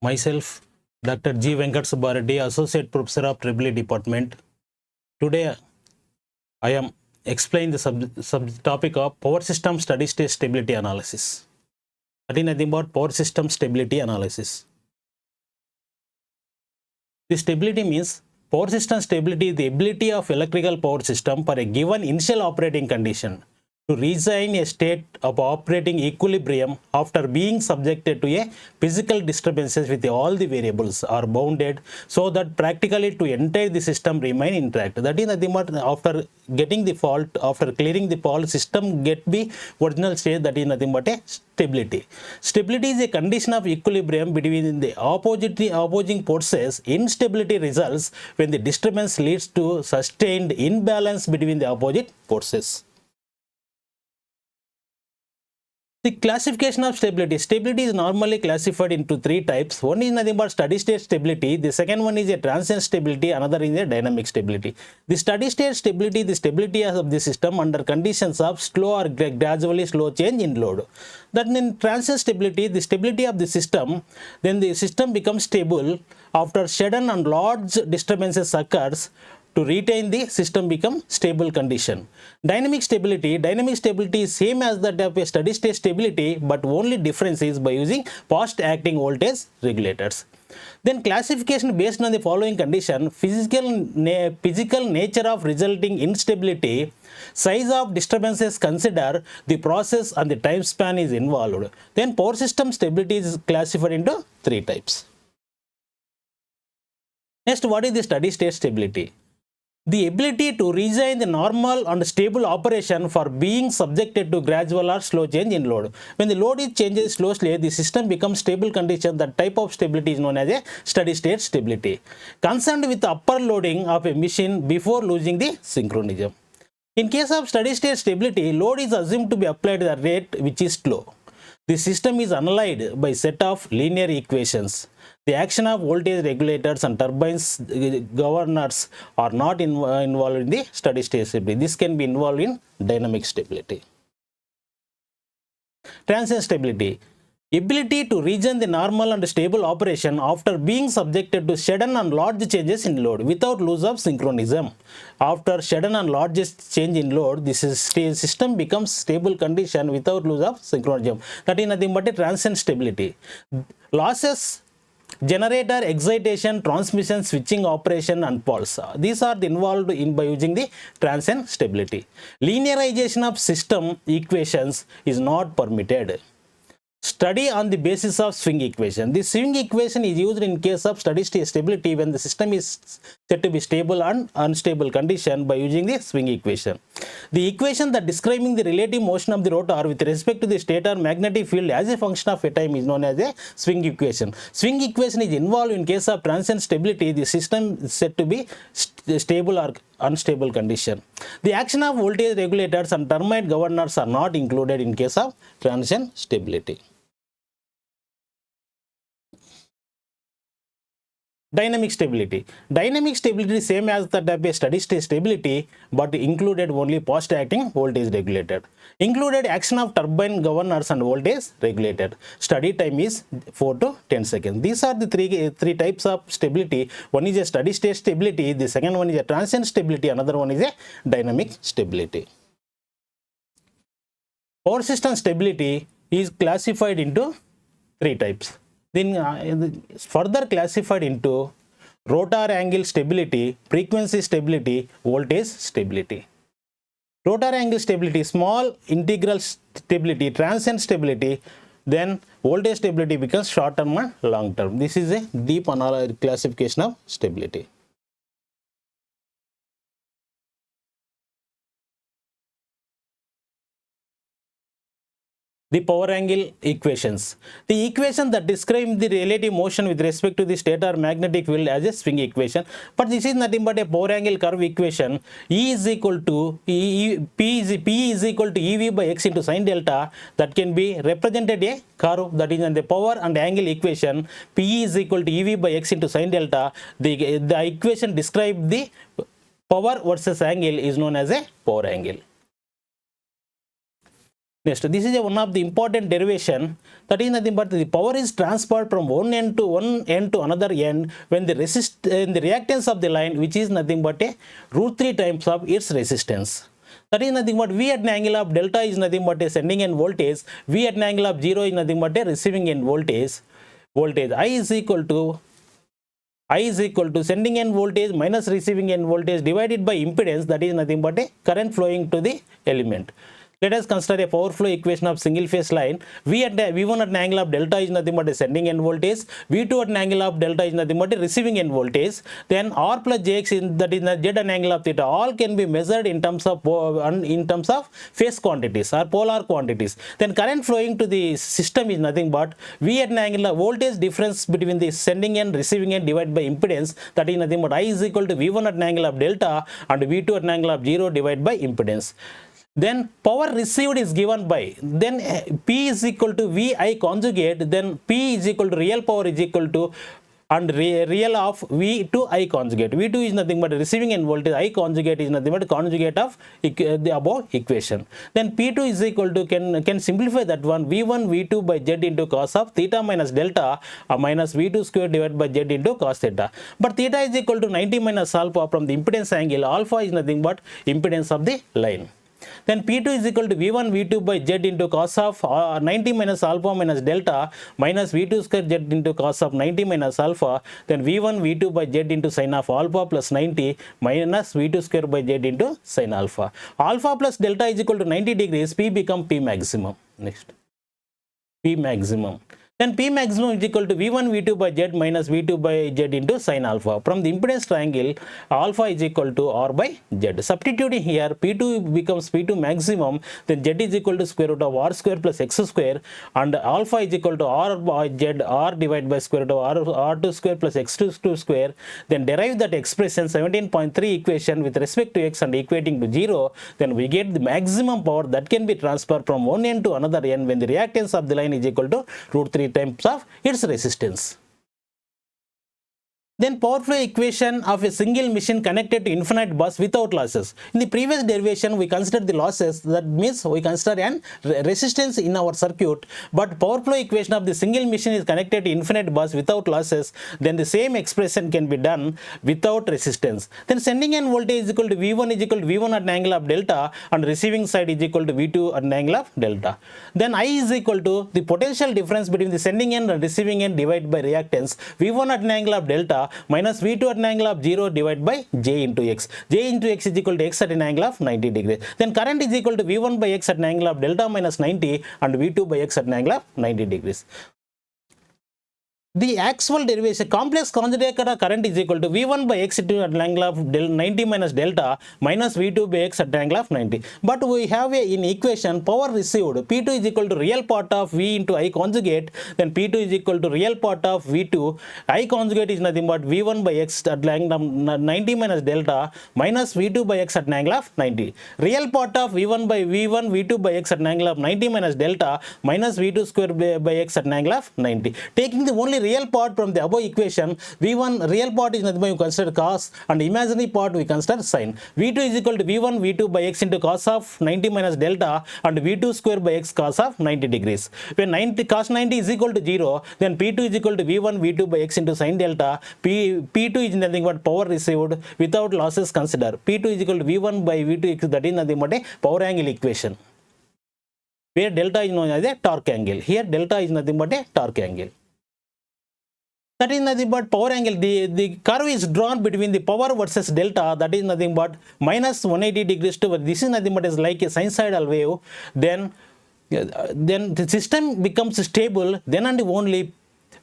Myself, Dr. G. Venkat Subbareddy, Associate Professor of EEE Department. Today, I am explaining the topic of Power System Steady State Stability Analysis. That is nothing but Power System Stability Analysis. The stability means power system stability is the ability of electrical power system for a given initial operating condition to retain a state of operating equilibrium after being subjected to a physical disturbances with all the variables are bounded so that practically to entire the system remain intact. That is nothing but after getting the fault, after clearing the fault, system get the original state. That is nothing but a stability. Stability is a condition of equilibrium between the opposing forces. Instability results when the disturbance leads to sustained imbalance between the opposite forces. The classification of stability. Stability is normally classified into three types. One is nothing but steady state stability. The second one is a transient stability. Another is a dynamic stability. The steady state stability, the stability of the system under conditions of slow or gradually slow change in load. That in transient stability, the stability of the system, then the system becomes stable after sudden and large disturbances occurs. To retain the system become stable condition. Dynamic stability is same as that of a steady state stability, but only difference is by using fast acting voltage regulators. Then classification based on the following condition: physical nature of resulting instability, size of disturbances considered, the process and the time span is involved. Then power system stability is classified into three types. Next, what is the steady state stability? The ability to retain the normal and stable operation for being subjected to gradual or slow change in load. When the load is changes slowly, the system becomes stable condition. That type of stability is known as a steady state stability. Concerned with the upper loading of a machine before losing the synchronism. In case of steady state stability, load is assumed to be applied at a rate which is slow. The system is analyzed by set of linear equations. The action of voltage regulators and turbines governors are not involved in the steady state stability. This can be involved in dynamic stability. Transient stability. Ability to regain the normal and stable operation after being subjected to sudden and large changes in load without loss of synchronism. After sudden and large change in load, this system becomes stable condition without loss of synchronism. That is nothing but a transient stability. Losses, generator, excitation, transmission, switching operation and pulse. These are involved in by using the transient stability. Linearization of system equations is not permitted. Study on the basis of swing equation. The swing equation is used in case of steady state stability when the system is said to be stable and unstable condition by using the swing equation. The equation that describing the relative motion of the rotor with respect to the stator magnetic field as a function of a time is known as a swing equation. Swing equation is involved in case of transient stability. The system is said to be stable or unstable condition. The action of voltage regulators and termite governors are not included in case of transient stability. Dynamic stability. Dynamic stability is same as that of a steady state stability, but included only fast acting voltage regulator. Included action of turbine governors and voltage regulator. Study time is 4 to 10 seconds. These are the three types of stability. One is a steady state stability, the second one is a transient stability, another one is a dynamic stability. Power system stability is classified into three types. Then further classified into rotor angle stability, frequency stability, voltage stability. Rotor angle stability, small integral stability, transient stability, then voltage stability becomes short term and long term. This is a deep classification of stability. The power angle equations. The equation that describe the relative motion with respect to the stator magnetic field as a swing equation, but this is nothing but a power angle curve equation. P is equal to EV by x into sin delta. That can be represented a curve that is in the power and angle equation. P is equal to EV by x into sin delta. The equation describe the power versus angle is known as a power angle. Next, this is one of the important derivation, that is nothing but the power is transferred from one end to another end when the the reactance of the line, which is nothing but a root 3 times of its resistance. That is nothing but V at an angle of delta is nothing but a sending end voltage. V at an angle of 0 is nothing but a receiving end voltage. I is equal to sending end voltage minus receiving end voltage divided by impedance, that is nothing but a current flowing to the element. Let us consider a power flow equation of single phase line. V1 at an angle of delta is nothing but a sending end voltage. V2 at an angle of delta is nothing but a receiving end voltage. Then R plus Jx is, that is Z at an angle of theta. All can be measured in terms of phase quantities or polar quantities. Then current flowing to the system is nothing but V at an angle of voltage difference between the sending end receiving end divided by impedance. That is nothing but I is equal to V1 at an angle of delta and V2 at an angle of 0 divided by impedance. Then power received is given by, then P is equal to VI conjugate, then P is equal to real power is equal to and real of V to I conjugate. V2 is nothing but receiving end voltage, I conjugate is nothing but conjugate of the above equation. Then P2 is equal to, can simplify that one, V1 V2 by Z into cos of theta minus delta minus V2 square divided by Z into cos theta. But theta is equal to 90 minus alpha from the impedance angle. Alpha is nothing but impedance of the line. Then P2 is equal to V1 V2 by Z into cos of 90 minus alpha minus delta minus V2 square Z into cos of 90 minus alpha. Then V1 V2 by Z into sin of alpha plus 90 minus V2 square by Z into sin alpha. Alpha plus delta is equal to 90 degrees. P become P maximum. Next, P maximum. Then P maximum is equal to V1 V2 by Z minus V2 by Z into sin alpha. From the impedance triangle, alpha is equal to R by Z. Substituting here, P2 becomes P2 maximum, then Z is equal to square root of R square plus X square, and alpha is equal to R by Z, R divided by square root of R2 square plus X2 square. Then derive that expression 17.3 equation with respect to X and equating to 0. Then we get the maximum power that can be transferred from one end to another end when the reactance of the line is equal to root 3 times of its resistance. Then power flow equation of a single machine connected to infinite bus without losses. In the previous derivation, we considered the losses, that means we consider an resistance in our circuit, but power flow equation of the single machine is connected to infinite bus without losses, then the same expression can be done without resistance. Then sending end voltage is equal to V1 is equal to V1 at an angle of delta and receiving side is equal to V2 at an angle of delta. Then I is equal to the potential difference between the sending end and receiving end divided by reactance. V1 at an angle of delta minus V2 at an angle of 0 divided by J into X. J into X is equal to X at an angle of 90 degrees. Then current is equal to V1 by X at an angle of delta minus 90 and V2 by X at an angle of 90 degrees. The actual derivation, complex conjugate current is equal to V1 by X at an angle of 90 minus delta minus V2 by X at an angle of 90. But we have in equation power received, P2 is equal to real part of V into I conjugate, then P2 is equal to real part of V2. I conjugate is nothing but V1 by X at an angle of 90 minus delta minus V2 by X at an angle of 90. Real part of V1 by V2 by X at an angle of 90 minus delta minus V2 square by X at an angle of 90. Taking the only real part from the above equation, V1 real part is nothing but you consider cos and imaginary part we consider sin. V2 is equal to V1 V2 by X into cos of 90 minus delta and V2 square by X cos of 90 degrees. When cos 90 is equal to 0, then P2 is equal to V1 V2 by X into sin delta. P2 is nothing but power received without losses considered. P2 is equal to V1 by V2 X, that is nothing but a power angle equation, where delta is known as a torque angle. Here delta is nothing but a torque angle. That is nothing but power angle. The curve is drawn between the power versus delta, that is nothing but minus 180 degrees to, this is nothing but is like a sinusoidal wave. Then the system becomes stable, then and only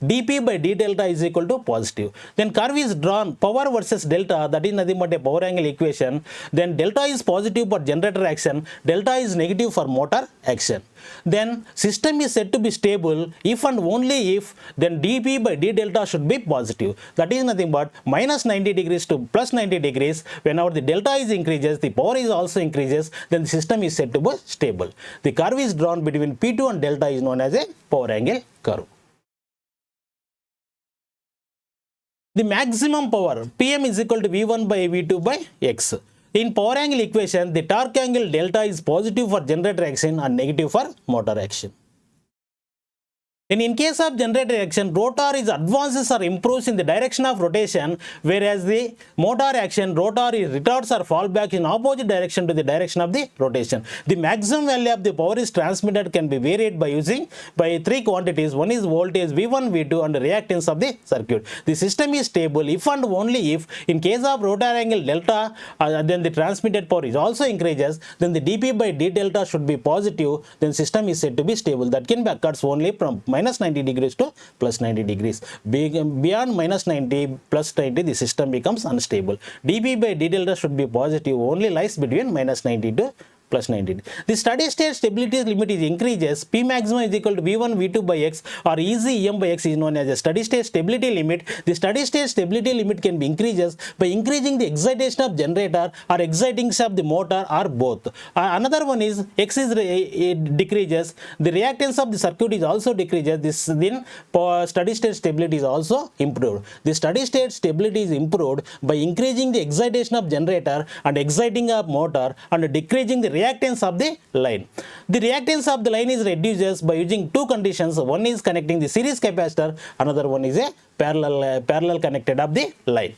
dP by d delta is equal to positive. Then curve is drawn power versus delta, that is nothing but a power angle equation. Then delta is positive for generator action, delta is negative for motor action. Then system is said to be stable if and only if then dP by d delta should be positive. That is nothing but minus 90 degrees to plus 90 degrees. Whenever the delta is increases, the power is also increases, then the system is said to be stable. The curve is drawn between P2 and delta is known as a power angle curve. The maximum power, Pm is equal to V1 by V2 by X. In power angle equation, the torque angle delta is positive for generator action and negative for motor action. And in case of generator action, rotor is advances or improves in the direction of rotation, whereas the motor action, rotor is retards or fall back in opposite direction to the direction of the rotation. The maximum value of the power is transmitted can be varied by using three quantities. One is voltage V1, V2 and reactance of the circuit. The system is stable if and only if, in case of rotor angle delta, then the transmitted power is also increases, then the dP by d delta should be positive, then system is said to be stable. That can be occurs only from minus 90 degrees to plus 90 degrees. Beyond minus 90 plus 90, the system becomes unstable. dP by d delta should be positive, only lies between minus 90 to plus 90. The steady state stability limit is increases. P maximum is equal to V1 V2 by X, or easy EM by X is known as a steady state stability limit. The steady state stability limit can be increases by increasing the excitation of generator or exciting of the motor or both. Another one is X is decreases. The reactance of the circuit is also decreases. This then steady state stability is also improved. The steady state stability is improved by increasing the excitation of generator and exciting of motor and decreasing the reactance of the line. The reactance of the line is reduced by using two conditions. One is connecting the series capacitor, another one is a parallel connected of the line.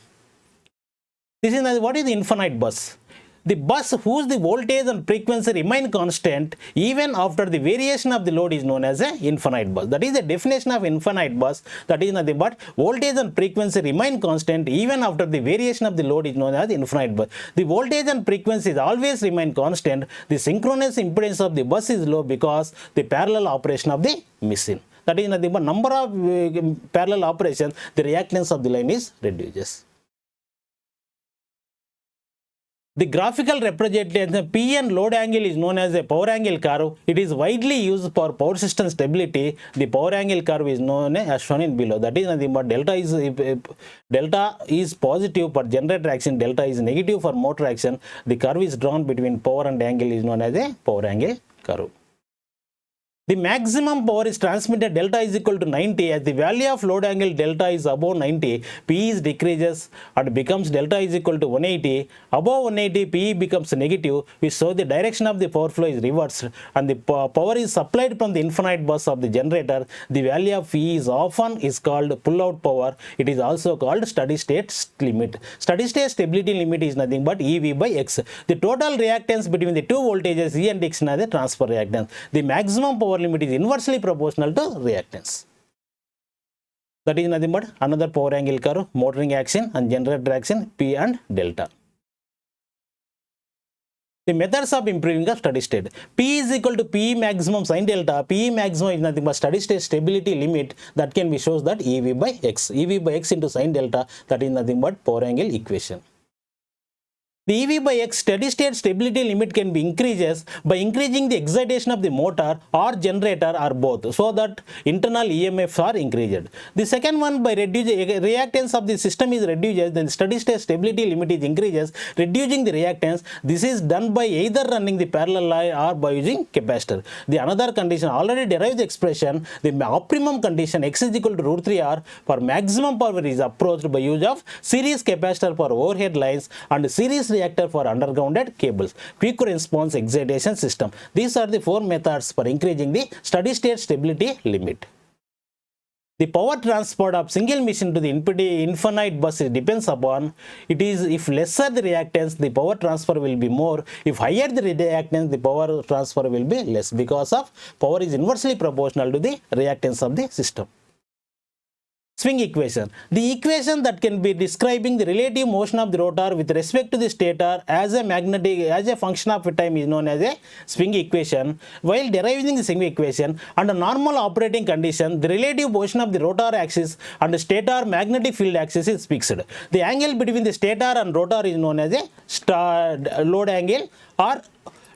This is what is the infinite bus. The bus whose the voltage and frequency remain constant even after the variation of the load is known as an infinite bus. That is the definition of infinite bus. That is nothing but voltage and frequency remain constant even after the variation of the load is known as infinite bus. The voltage and frequency always remain constant. The synchronous impedance of the bus is low because the parallel operation of the machine. That is nothing but number of parallel operations, the reactance of the line is reduces. The graphical representation P and load angle is known as a power angle curve. It is widely used for power system stability. The power angle curve is known as shown in below. That is nothing but delta is positive for generator action, delta is negative for motor action. The curve is drawn between power and angle is known as a power angle curve. The maximum power is transmitted delta is equal to 90 as the value of load angle delta is above 90, P is decreases and becomes delta is equal to 180. Above 180, P becomes negative, which shows the direction of the power flow is reversed and the power is supplied from the infinite bus of the generator. The value of E is often called pull-out power. It is also called steady state limit. Steady state stability limit is nothing but EV by X. The total reactance between the two voltages E and X is the transfer reactance. The maximum power limit is inversely proportional to reactance. That is nothing but another power angle curve, motoring action and generator action P and delta. The methods of improving a steady state. P is equal to P maximum sin delta. P maximum is nothing but steady state stability limit that can be shows that EV by X. EV by X into sin delta, that is nothing but power angle equation. The EV by X steady state stability limit can be increases by increasing the excitation of the motor or generator or both, so that internal EMFs are increased. The second one, by reducing reactance of the system is reduced, then steady state stability limit is increases, reducing the reactance. This is done by either running the parallel line or by using capacitor. The another condition already derived the expression, the optimum condition X is equal to root 3R for maximum power is approached by use of series capacitor for overhead lines and series reactor for undergrounded cables. Quick response excitation system. These are the four methods for increasing the steady state stability limit. The power transport of single machine to the infinite bus depends upon it is if lesser the reactance, the power transfer will be more. If higher the reactance, the power transfer will be less, because of power is inversely proportional to the reactance of the system. Swing equation. The equation that can be describing the relative motion of the rotor with respect to the stator as a function of time is known as a swing equation. While deriving the swing equation, under normal operating condition, the relative motion of the rotor axis and the stator magnetic field axis is fixed. The angle between the stator and rotor is known as a load angle or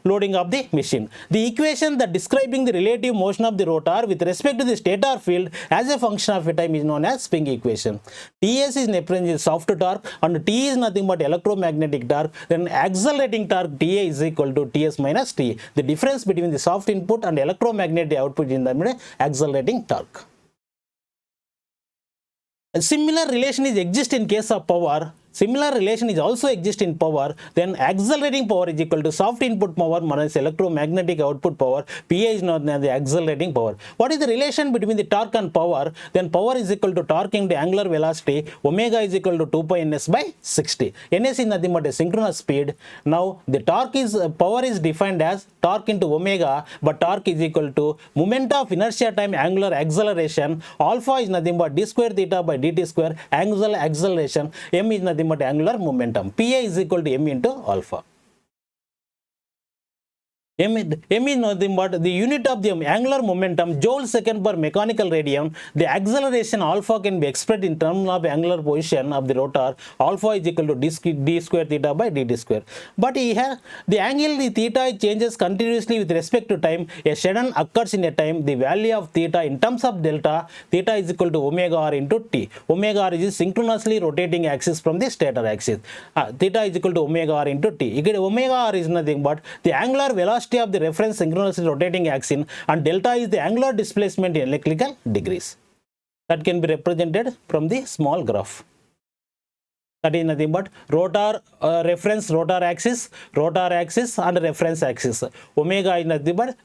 loading of the machine. The equation that describing the relative motion of the rotor with respect to the stator field as a function of time is known as swing equation. Ts is represented soft torque and T is nothing but electromagnetic torque. Then accelerating torque Ta is equal to Ts minus T. The difference between the soft input and electromagnetic output is the accelerating torque. A similar relation is exist in case of power. Similar relation is also exist in power. Then accelerating power is equal to soft input power minus electromagnetic output power. Pa is known as the accelerating power. What is the relation between the torque and power? Then power is equal to torque into angular velocity. Omega is equal to 2 pi ns by 60. Ns is nothing but a synchronous speed. Now the torque is power is defined as torque into omega, but torque is equal to moment of inertia time angular acceleration. Alpha is nothing but d square theta by dt square angular acceleration. M is nothing but angular momentum. Pa is equal to m into alpha. M is nothing but the unit of the angular momentum, joule second per mechanical radian. The acceleration alpha can be expressed in terms of angular position of the rotor. Alpha is equal to d square theta by dt square. But here the angle the theta changes continuously with respect to time. A sudden occurs in a time. The value of theta in terms of delta, theta is equal to omega r into t. Omega r is synchronously rotating axis from the stator axis. Theta is equal to omega r into t. Omega r is nothing but the angular velocity of the reference synchronously rotating axis, and delta is the angular displacement in electrical degrees. That can be represented from the small graph. That is nothing but rotor reference rotor axis and reference axis. Omega is nothing but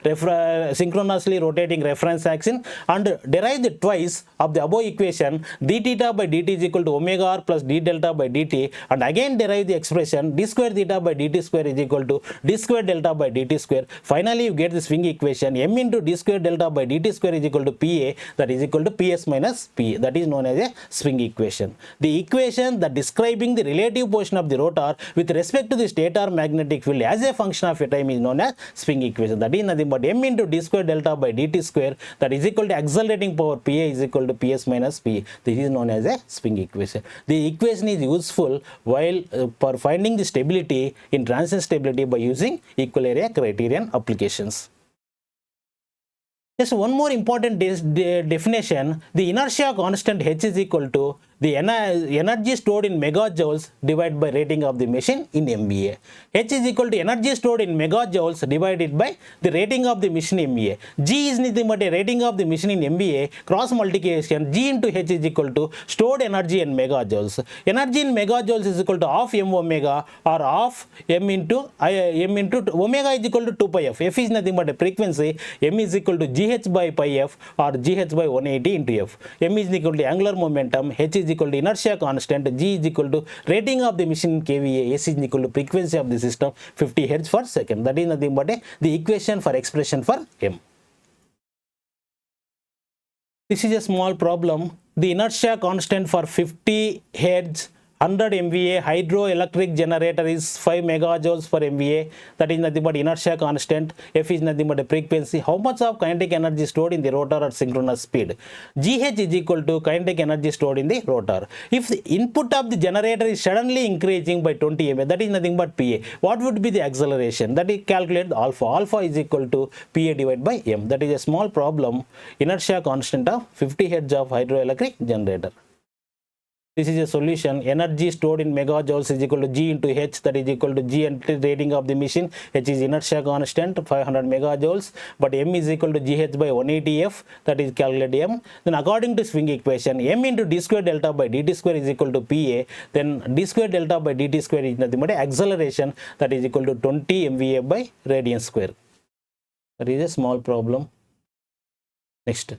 synchronously rotating reference axis, and derive the twice of the above equation. D theta by dt is equal to omega r plus d delta by dt, and again derive the expression d square theta by dt square is equal to d square delta by dt square. Finally you get the swing equation. M into d square delta by dt square is equal to pa, that is equal to ps minus pa. That is known as a swing equation. The equation that describes the relative position of the rotor with respect to the stator magnetic field as a function of a time is known as swing equation. That is nothing but m into d square delta by dt square, that is equal to accelerating power pa is equal to ps minus p. This is known as a swing equation. The equation is useful while for finding the stability in transient stability by using equal area criterion applications. Just one more important definition. The inertia constant H is equal to the energy stored in megajoules divided by rating of the machine in MVA. H is equal to energy stored in megajoules divided by the rating of the machine in MVA. G is nothing but a rating of the machine in MVA cross multiplication. G into H is equal to stored energy in megajoules. Energy in megajoules is equal to half m omega or half m into omega is equal to 2 pi f. F is nothing but a frequency. M is equal to gh by pi f or gh by 180 into f. M is equal to angular momentum. H is equal to inertia constant, G is equal to rating of the machine in kVA, S is equal to frequency of the system 50 Hz per second. That is nothing but the equation for expression for M. This is a small problem. The inertia constant for 50 Hz 100 MVA hydroelectric generator is 5 megajoules per MVA. That is nothing but inertia constant. F is nothing but a frequency. How much of kinetic energy stored in the rotor at synchronous speed? GH is equal to kinetic energy stored in the rotor. If the input of the generator is suddenly increasing by 20 MVA, that is nothing but PA. What would be the acceleration? That is calculated alpha. Alpha is equal to PA divided by M. That is a small problem. Inertia constant of 50 Hz of hydroelectric generator. This is a solution. Energy stored in megajoules is equal to G into H, that is equal to G and rating of the machine. H is inertia constant 500 megajoules, but M is equal to GH by 180 F, that is calculated M. Then according to swing equation, M into d square delta by dt square is equal to PA. Then d square delta by dt square is nothing but acceleration, that is equal to 20 MVA by radian square. That is a small problem. Next.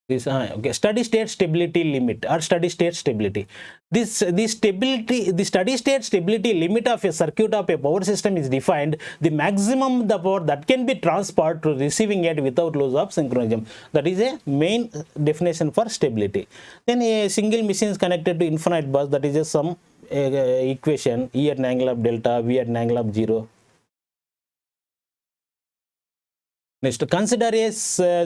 This steady state stability limit or steady state stability. The steady state stability limit of a circuit of a power system is defined the maximum the power that can be transferred to receiving it without loss of synchronism. That is a main definition for stability. Then a single machine is connected to infinite bus, that is a some equation, E at an angle of delta, V at an angle of 0. Next, consider a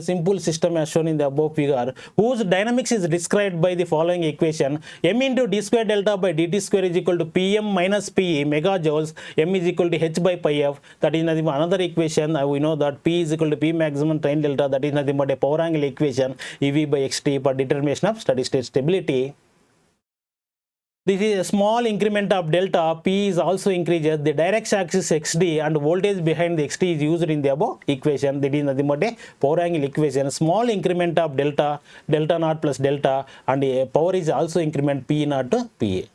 simple system as shown in the above figure, whose dynamics is described by the following equation. M into d square delta by dt square is equal to Pm minus Pe megajoules. M is equal to H by pi f. That is nothing but another equation. We know that P is equal to P maximum train delta. That is nothing but a power angle equation. EV by xt for determination of steady state stability. This is a small increment of delta, P is also increases, the direct axis XD and voltage behind the XD is used in the above equation. That is nothing but a power angle equation. Small increment of delta, delta naught plus delta, and a power is also increment P naught to PA.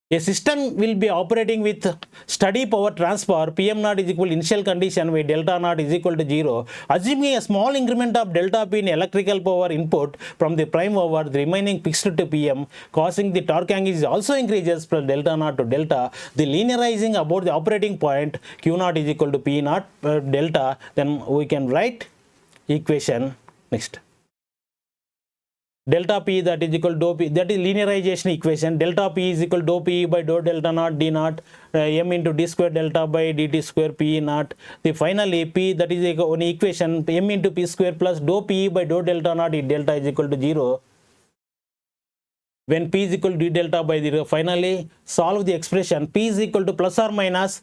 A system will be operating with steady power transfer, Pm naught is equal to initial condition where delta naught is equal to 0. Assuming a small increment of delta P in electrical power input from the prime mover, the remaining fixed to Pm, causing the torque angle is also increases from delta naught to delta. The linearizing about the operating point, Q naught is equal to P naught delta, then we can write equation next. Delta P that is equal to dou P, that is linearization equation. Delta P is equal to dou P by dou delta naught D naught M into D square delta by dt square P naught. The finally P that is an equation M into P square plus dou P by dou delta naught delta is equal to 0. When P is equal to d delta by 0, finally solve the expression P is equal to plus or minus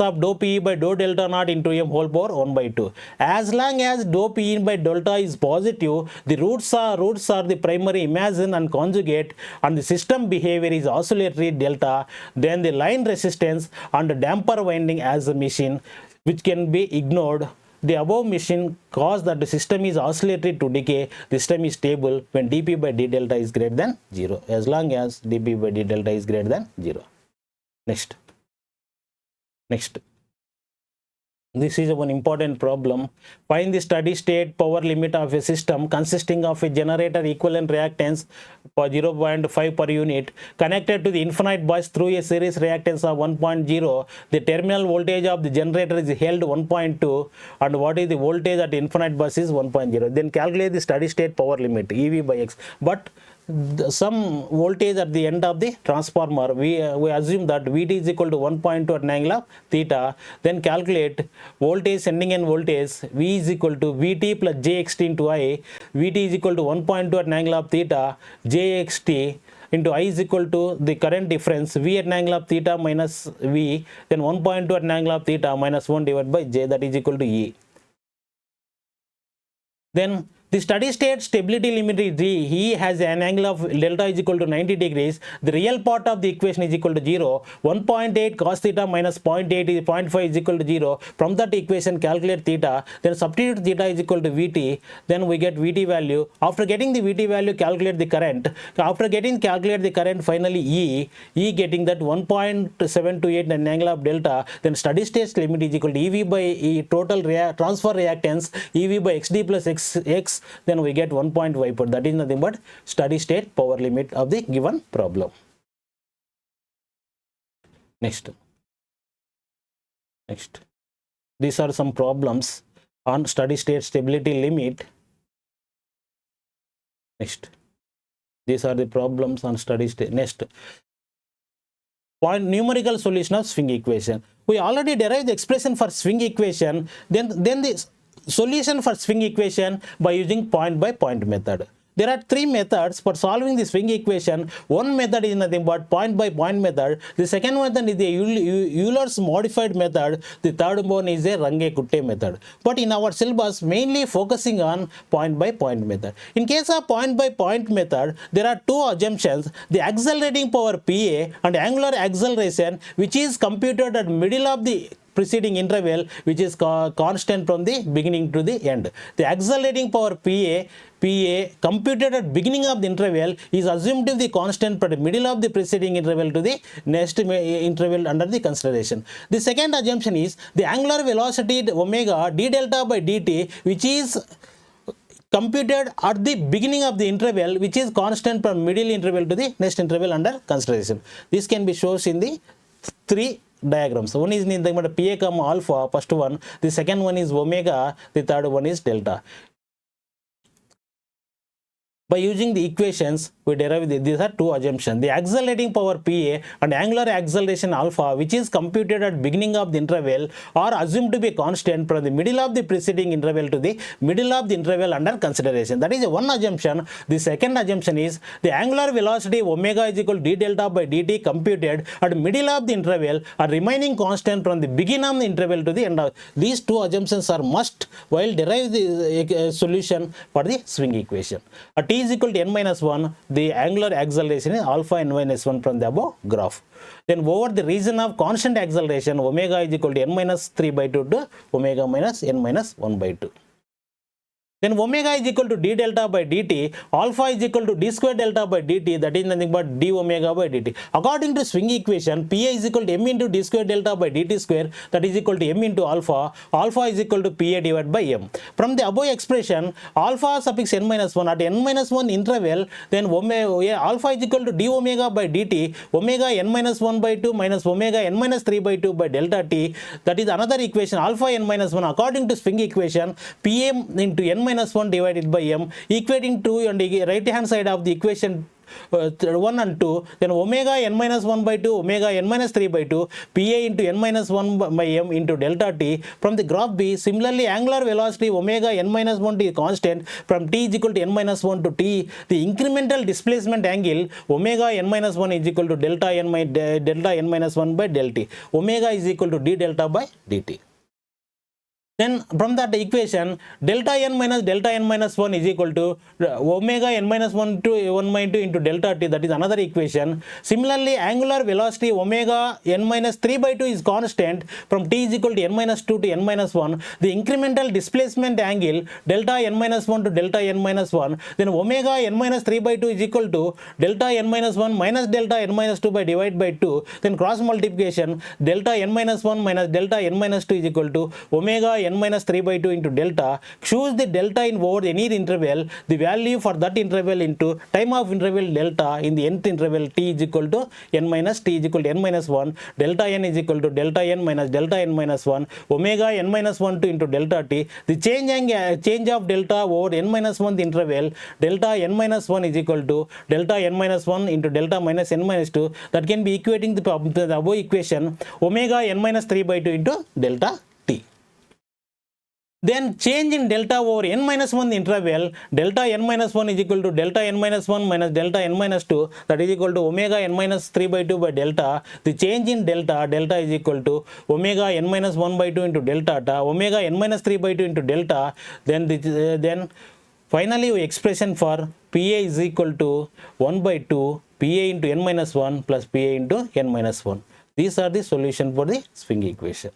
of dou P by dou delta naught into M whole power 1 by 2. As long as dou P by delta is positive, the roots are the primary imagine and conjugate, and the system behavior is oscillatory delta, then the line resistance and the damper winding as a machine, which can be ignored. The above machine cause that the system is oscillatory to decay. The system is stable when dP by d delta is greater than 0, as long as dP by d delta is greater than 0. Next. This is one important problem. Find the steady state power limit of a system consisting of a generator equivalent reactance for 0.5 per unit connected to the infinite bus through a series reactance of 1.0. The terminal voltage of the generator is held 1.2, and what is the voltage at infinite bus is 1.0. Then calculate the steady state power limit EV by X. But some voltage at the end of the transformer, we assume that Vt is equal to 1.2 at an angle of theta. Then calculate voltage, sending end voltage, V is equal to Vt plus Jxt into I. Vt is equal to 1.2 at an angle of theta, Jxt into I is equal to the current difference, V at an angle of theta minus V, then 1.2 at an angle of theta minus 1 divided by J, that is equal to E. Then the steady state stability limit is G. He has an angle of delta is equal to 90 degrees. The real part of the equation is equal to 0. 1.8 cos theta minus 0.8 is 0.5 is equal to 0. From that equation, calculate theta. Then substitute theta is equal to Vt. Then we get Vt value. After getting the Vt value, calculate the current. After calculate the current, finally E getting that 1.728 at an angle of delta. Then steady state limit is equal to EV by total transfer reactance, EV by XD plus X. Then we get 1.5. That is nothing but steady state power limit of the given problem. Next. These are some problems on steady state stability limit. Next. These are the problems on steady state. Next. Point numerical solution of swing equation. We already derived the expression for swing equation. Then the solution for swing equation by using point by point method. There are three methods for solving the swing equation. One method is nothing but point by point method. The second method is the Euler's modified method. The third one is a Runge-Kutta method. But in our syllabus, mainly focusing on point by point method. In case of point by point method, there are two assumptions: the accelerating power PA and angular acceleration, which is computed at middle of the preceding interval, which is constant from the beginning to the end. The accelerating power PA computed at beginning of the interval is assumed to be constant from the middle of the preceding interval to the next interval under the consideration. The second assumption is the angular velocity omega d delta by dt, which is computed at the beginning of the interval, which is constant from middle interval to the next interval under consideration. This can be shown in the three diagrams. One is in the PA comma alpha, first one. The second one is omega. The third one is delta. By using the equations, we derive these are two assumptions. The accelerating power PA and angular acceleration alpha, which is computed at beginning of the interval, are assumed to be constant from the middle of the preceding interval to the middle of the interval under consideration. That is one assumption. The second assumption is the angular velocity omega is equal to d delta by dt computed at middle of the interval are remaining constant from the beginning of the interval to the end of. These two assumptions are must while derive the solution for the swing equation. A t is equal to n minus 1, the angular acceleration is alpha n minus 1 from the above graph. Then over the region of constant acceleration, omega is equal to n minus 3 by 2 to omega minus n minus 1 by 2. Then omega is equal to d delta by dt, alpha is equal to d square delta by dt, that is nothing but d omega by dt. According to swing equation, Pa is equal to m into d square delta by dt square, that is equal to m into alpha, alpha is equal to Pa divided by m. From the above expression, alpha suffix n minus 1 at n minus 1 interval, then omega, alpha is equal to d omega by dt, omega n minus 1 by 2 minus omega n minus 3 by 2 by delta t, that is another equation, alpha n minus 1. According to swing equation, Pa into n minus 1 divided by m, equating to on the right hand side of the equation 1 and 2, then omega n minus 1 by 2, omega n minus 3 by 2, Pa into n minus 1 by m into delta t. From the graph B, similarly angular velocity omega n minus 1 is constant from t is equal to n minus 1 to t. The incremental displacement angle omega n minus 1 is equal to delta n minus 1 by del t. Omega is equal to d delta by dt. Then from that equation, delta n minus 1 is equal to omega n minus 1 to 1 by 2 into delta t, that is another equation. Similarly, angular velocity omega n minus 3 by 2 is constant from t is equal to n minus 2 to n minus 1. The incremental displacement angle delta n minus 1 to delta n minus 1, then omega n minus 3 by 2 is equal to delta n minus 1 minus delta n minus 2 by divided by 2. Then cross multiplication, delta n minus 1 minus delta n minus 2 is equal to omega n minus 3 by 2 into delta. Choose the delta in over any interval, the value for that interval into time of interval delta in the nth interval t is equal to n minus t is equal to n minus 1, delta n is equal to delta n minus 1, omega n minus 1 to into delta t. The change of delta over n minus 1 the interval, delta n minus 1 is equal to delta n minus 1 into delta minus n minus 2, that can be equating the above equation omega n minus 3 by 2 into delta t. Then change in delta over n minus 1 interval, delta n minus 1 is equal to delta n minus 1 minus delta n minus 2, that is equal to omega n minus 3 by 2 by delta. The change in delta is equal to omega n minus 1 by 2 into delta, omega n minus 3 by 2 into delta. Then finally expression for Pa is equal to 1 by 2 Pa into n minus 1 plus Pa into n minus 1. These are the solution for the swing equation.